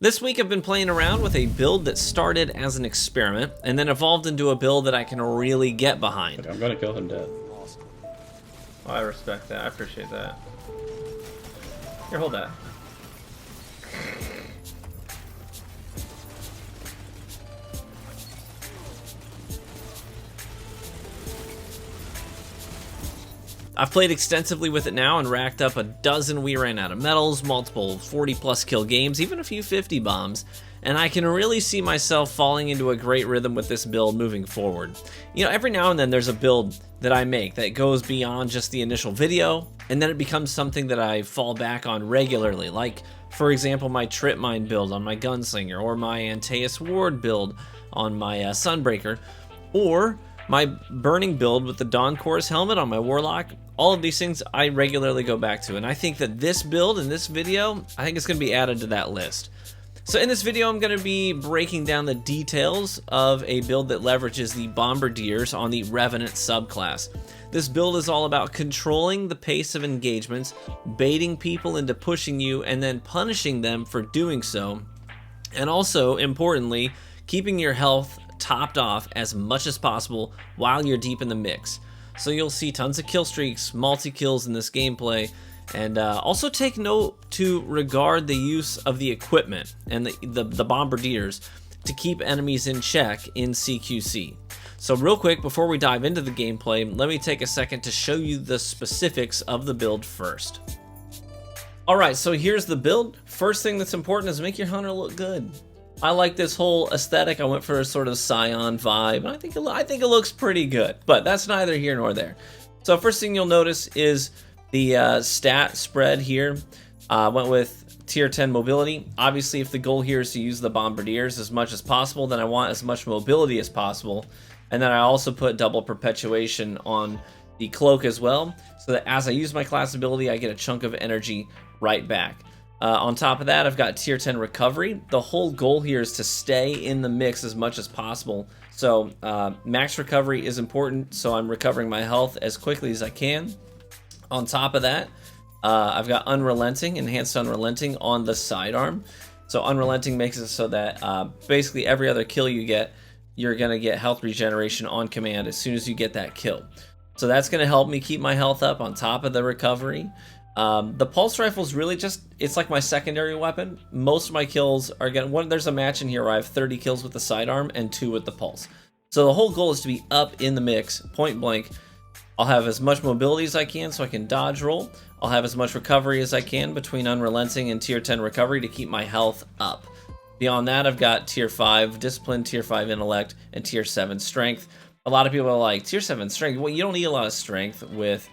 This week I've been playing around with a build that started as an experiment and then evolved into a build that I can really get behind. Okay, I'm gonna kill him dead. Awesome. Oh, I respect that. I appreciate that. Here, hold that. I've played extensively with it now and racked up a dozen We Ran Out of Medals, multiple 40+ kill games, even a few 50 bombs, and I can really see myself falling into a great rhythm with this build moving forward. You know, every now and then there's a build that I make that goes beyond just the initial video, and then it becomes something that I fall back on regularly, like, for example, my Trip Mine build on my Gunslinger, or my Antaeus Ward build on my Sunbreaker, or my Burning build with the Dawn Chorus helmet on my Warlock. All of these things I regularly go back to, and I think that this build in this video, I think it's going to be added to that list. So in this video, I'm going to be breaking down the details of a build that leverages the Bombardiers on the Revenant subclass. This build is all about controlling the pace of engagements, baiting people into pushing you, and then punishing them for doing so, and also, importantly, keeping your health topped off as much as possible while you're deep in the mix. So you'll see tons of kill streaks, multi-kills in this gameplay, and also take note to regard the use of the equipment and the Bombardiers to keep enemies in check in CQC. So real quick, before we dive into the gameplay, let me take a second to show you the specifics of the build first. Alright, so here's the build. First thing that's important is make your hunter look good. I like this whole aesthetic. I went for a sort of Scion vibe, and I think it looks pretty good, but that's neither here nor there. So first thing you'll notice is the stat spread here. Went with tier 10 mobility. Obviously, if the goal here is to use the Bombardiers as much as possible, then I want as much mobility as possible. And then I also put double perpetuation on the cloak as well, so that as I use my class ability, I get a chunk of energy right back. On top of that, I've got tier 10 recovery. The whole goal here is to stay in the mix as much as possible. So max recovery is important, so I'm recovering my health as quickly as I can. On top of that, I've got Unrelenting, Enhanced Unrelenting on the sidearm. So Unrelenting makes it so that basically every other kill you get, you're going to get health regeneration on command as soon as you get that kill. So that's going to help me keep my health up on top of the recovery. The pulse rifle is really just, it's like my secondary weapon. Most of my kills are there's a match in here where I have 30 kills with the sidearm and 2 with the pulse. So the whole goal is to be up in the mix, point blank. I'll have as much mobility as I can so I can dodge roll. I'll have as much recovery as I can between Unrelenting and tier 10 recovery to keep my health up. Beyond that, I've got tier 5 discipline, tier 5 intellect, and tier 7 strength. A lot of people are like, tier 7 strength? Well, you don't need a lot of strength with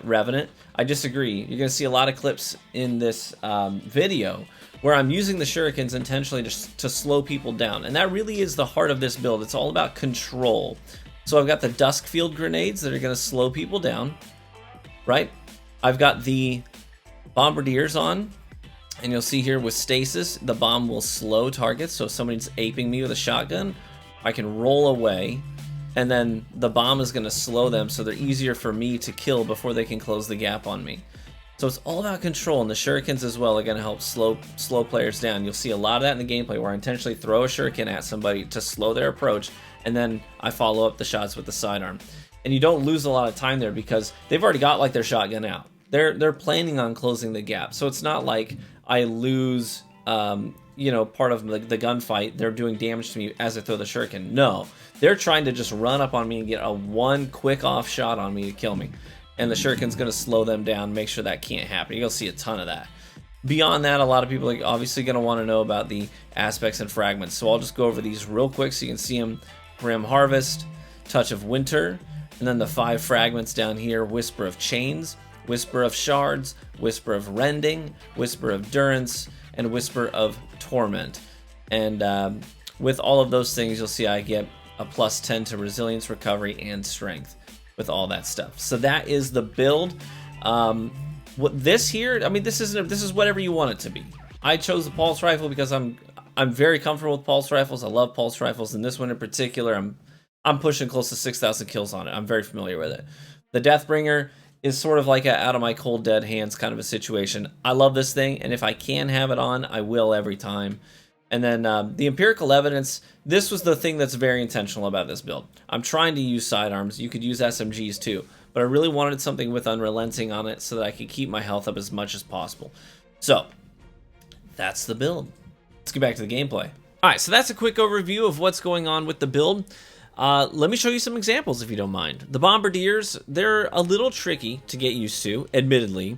Revenant. I disagree. You're going to see a lot of clips in this video where I'm using the shurikens intentionally to slow people down, and that really is the heart of this build. It's all about control. So I've got the dusk field grenades that are going to slow people down, right? I've got the Bombardiers on, and you'll see here with stasis, the bomb will slow targets. So if somebody's aping me with a shotgun, I can roll away, and then the bomb is going to slow them so they're easier for me to kill before they can close the gap on me. So it's all about control, and the shurikens as well are going to help slow players down. You'll see a lot of that in the gameplay where I intentionally throw a shuriken at somebody to slow their approach, and then I follow up the shots with the sidearm. And you don't lose a lot of time there because they've already got like their shotgun out. They're planning on closing the gap, so it's not like I lose part of the gunfight. They're doing damage to me as I throw the shuriken. No, they're trying to just run up on me and get a one quick off shot on me to kill me, and the shuriken's going to slow them down, make sure that can't happen. You'll see a ton of that. Beyond that, a lot of people are obviously going to want to know about the aspects and fragments, so I'll just go over these real quick so you can see them. Grim Harvest, Touch of Winter, and then the 5 fragments down here: Whisper of Chains, Whisper of Shards, Whisper of Rending, Whisper of Durance, and Whisper of Torment. And with all of those things, you'll see I get a +10 to resilience, recovery, and strength with all that stuff. So that is the build. What this here, I mean, this is whatever you want it to be. I chose the pulse rifle because I'm very comfortable with pulse rifles. I love pulse rifles, and this one in particular, I'm pushing close to 6,000 kills on it. I'm very familiar with it. The Deathbringer is sort of like a out of my cold dead hands kind of a situation. I love this thing, and if I can have it on, I will every time. And then the empirical evidence, this was the thing that's very intentional about this build. I'm trying to use sidearms. You could use SMGs too, but I really wanted something with unrelenting on it so that I could keep my health up as much as possible. So that's the build. Let's get back to the gameplay. All right, so that's a quick overview of what's going on with the build. Let me show you some examples if you don't mind. The Bombardiers, they're a little tricky to get used to, admittedly.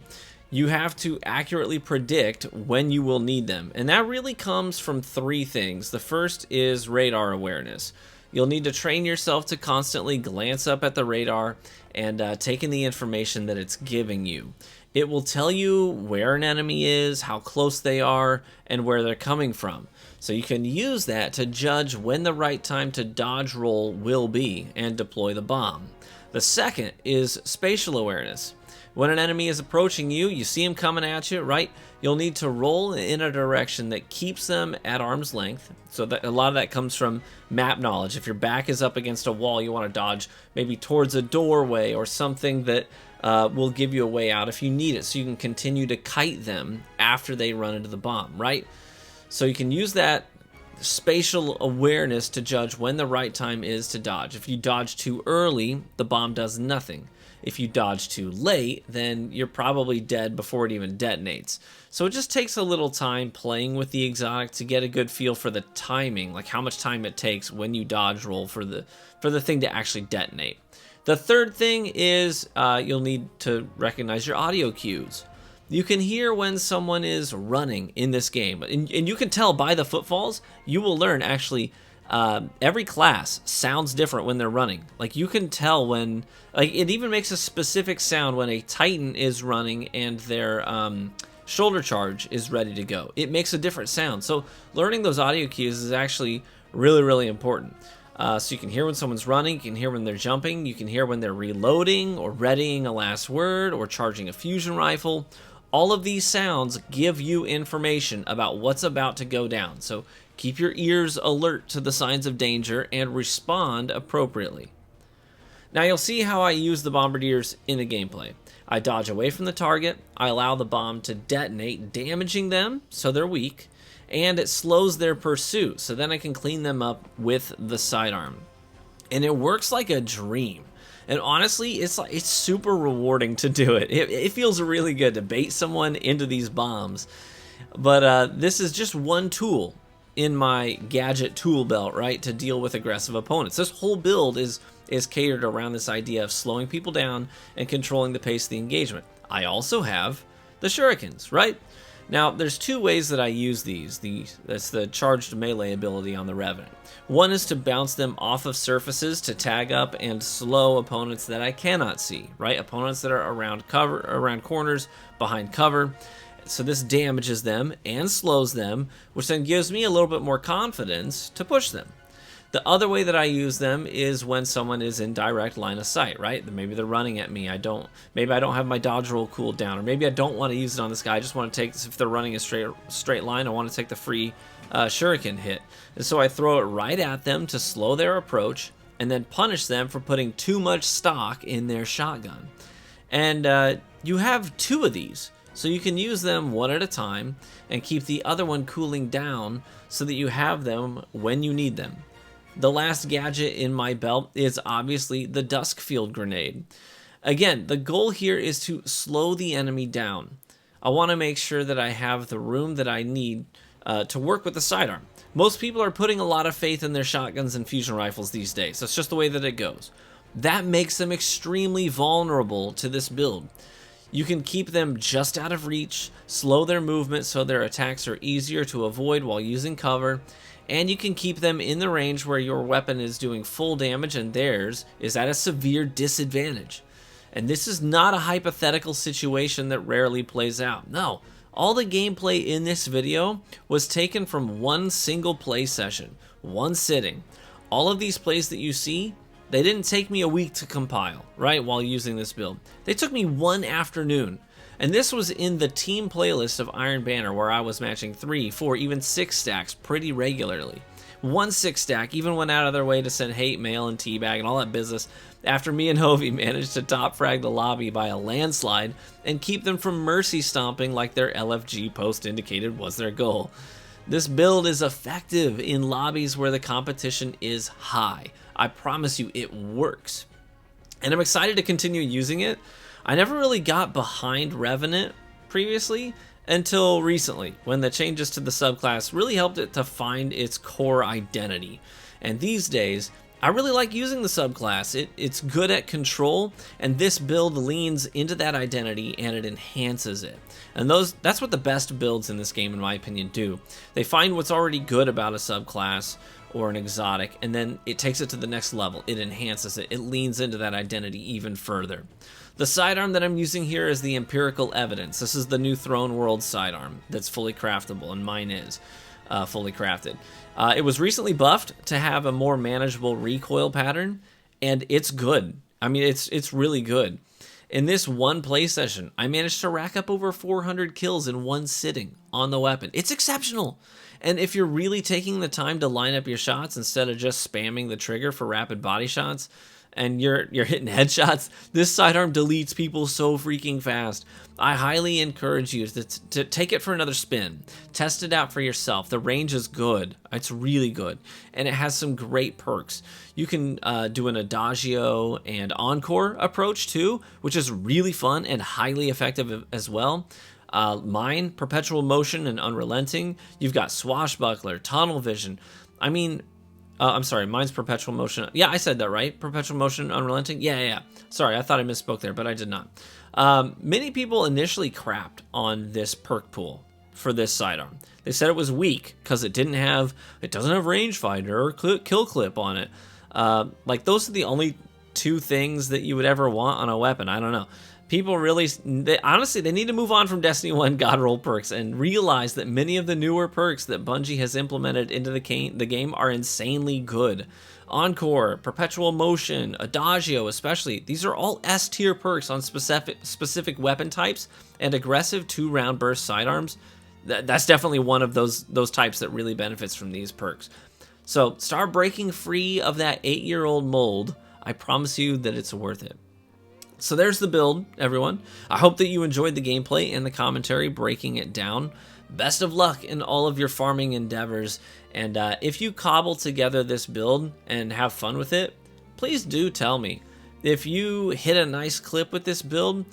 You have to accurately predict when you will need them, and that really comes from three things. The first is radar awareness. You'll need to train yourself to constantly glance up at the radar and take in the information that it's giving you. It will tell you where an enemy is, how close they are, and where they're coming from. So you can use that to judge when the right time to dodge roll will be and deploy the bomb. The second is spatial awareness. When an enemy is approaching you, you see him coming at you, right? You'll need to roll in a direction that keeps them at arm's length. So that a lot of that comes from map knowledge. If your back is up against a wall, you want to dodge maybe towards a doorway or something that will give you a way out if you need it, so you can continue to kite them after they run into the bomb, right? So you can use that spatial awareness to judge when the right time is to dodge. If you dodge too early, the bomb does nothing. If you dodge too late, then you're probably dead before it even detonates. So it just takes a little time playing with the exotic to get a good feel for the timing, like how much time it takes when you dodge roll for the thing to actually detonate. The third thing is you'll need to recognize your audio cues. You can hear when someone is running in this game, and you can tell by the footfalls. You will learn actually every class sounds different when they're running. Like you can tell when, like it even makes a specific sound when a Titan is running and their shoulder charge is ready to go. It makes a different sound. So learning those audio cues is actually really, really important. So you can hear when someone's running, you can hear when they're jumping, you can hear when they're reloading or readying a last word or charging a fusion rifle. All of these sounds give you information about what's about to go down. So keep your ears alert to the signs of danger and respond appropriately. Now you'll see how I use the Bombardiers in the gameplay. I dodge away from the target, I allow the bomb to detonate, damaging them so they're weak, and it slows their pursuit, so then I can clean them up with the sidearm. And it works like a dream. And honestly, it's super rewarding to do it. It feels really good to bait someone into these bombs. But this is just one tool in my gadget tool belt, right, to deal with aggressive opponents. This whole build is catered around this idea of slowing people down and controlling the pace of the engagement. I also have the shurikens, right? Now, there's two ways that I use these. That's the charged melee ability on the Revenant. One is to bounce them off of surfaces to tag up and slow opponents that I cannot see, right? Opponents that are around corners, behind cover. So this damages them and slows them, which then gives me a little bit more confidence to push them. The other way that I use them is when someone is in direct line of sight, right? Maybe they're running at me. Maybe I don't have my dodge roll cooled down, or maybe I don't want to use it on this guy. I just want to take this. If they're running a straight line, I want to take the free shuriken hit. And so I throw it right at them to slow their approach and then punish them for putting too much stock in their shotgun. And you have two of these, so you can use them one at a time and keep the other one cooling down so that you have them when you need them. The last gadget in my belt is obviously the Dusk Field Grenade. Again, the goal here is to slow the enemy down. I want to make sure that I have the room that I need to work with the sidearm. Most people are putting a lot of faith in their shotguns and fusion rifles these days. That's just the way that it goes. That makes them extremely vulnerable to this build. You can keep them just out of reach, slow their movement so their attacks are easier to avoid while using cover, and you can keep them in the range where your weapon is doing full damage and theirs is at a severe disadvantage. And this is not a hypothetical situation that rarely plays out. No, all the gameplay in this video was taken from one single play session, one sitting. All of these plays that you see, they didn't take me a week to compile, right, while using this build. They took me one afternoon. And this was in the team playlist of Iron Banner, where I was matching 3, 4, even 6 stacks pretty regularly. One 6 stack even went out of their way to send hate mail and teabag and all that business. after me and Hovey managed to top frag the lobby by a landslide and keep them from mercy stomping like their LFG post indicated was their goal. This build is effective in lobbies where the competition is high. I promise you it works. And I'm excited to continue using it. I never really got behind Revenant previously until recently, when the changes to the subclass really helped it to find its core identity. And these days, I really like using the subclass. It's good at control, and this build leans into that identity and it enhances it. And that's what the best builds in this game, in my opinion, do. They find what's already good about a subclass or an exotic, and then it takes it to the next level. It enhances it. It leans into that identity even further. The sidearm that I'm using here is the Empirical Evidence. This is the new Throne World sidearm that's fully craftable, and mine is fully crafted. It was recently buffed to have a more manageable recoil pattern, and it's good. I mean, it's really good. In this one play session, I managed to rack up over 400 kills in one sitting on the weapon. It's exceptional. And if you're really taking the time to line up your shots instead of just spamming the trigger for rapid body shots, and you're hitting headshots, this sidearm deletes people so freaking fast. I highly encourage you to take it for another spin. Test it out for yourself. The range is good. It's really good. And it has some great perks. You can do an Adagio and Encore approach too, which is really fun and highly effective as well. Mine, Perpetual Motion and Unrelenting. You've got Swashbuckler, Tunnel Vision. I mean, I'm sorry, mine's Perpetual Motion. Yeah, I said that right. Perpetual Motion, Unrelenting. Yeah. Sorry, I thought I misspoke there, but I did not. Many people initially crapped on this perk pool for this sidearm. They said it was weak because it doesn't have rangefinder or kill clip on it. Like, those are the only two things that you would ever want on a weapon. I don't know. People really, honestly, they need to move on from Destiny 1 God Roll perks and realize that many of the newer perks that Bungie has implemented into the game are insanely good. Encore, Perpetual Motion, Adagio especially, these are all S tier perks on specific weapon types, and aggressive 2-round burst sidearms, that's definitely one of those types that really benefits from these perks. So start breaking free of that 8-year-old mold. I promise you that it's worth it. So there's the build, everyone. I hope that you enjoyed the gameplay and the commentary breaking it down. Best of luck in all of your farming endeavors. And if you cobble together this build and have fun with it, please do tell me. If you hit a nice clip with this build,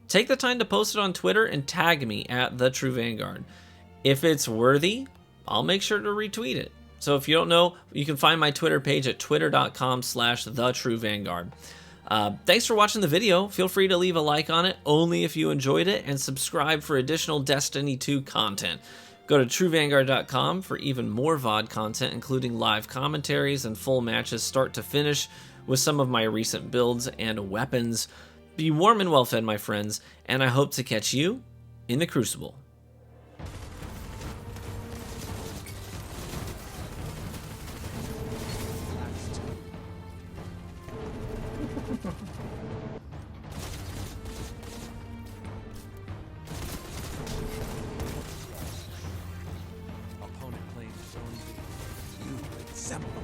take the time to post it on Twitter and tag me at The True Vanguard. If it's worthy, I'll make sure to retweet it. So if you don't know, you can find my Twitter page at twitter.com/TheTrueVanguard. Thanks for watching the video. Feel free to leave a like on it, only if you enjoyed it, and subscribe for additional Destiny 2 content. Go to TrueVanguard.com for even more VOD content, including live commentaries and full matches start to finish with some of my recent builds and weapons. Be warm and well fed, my friends, and I hope to catch you in the Crucible. Opponent plays his own game. You exemplify.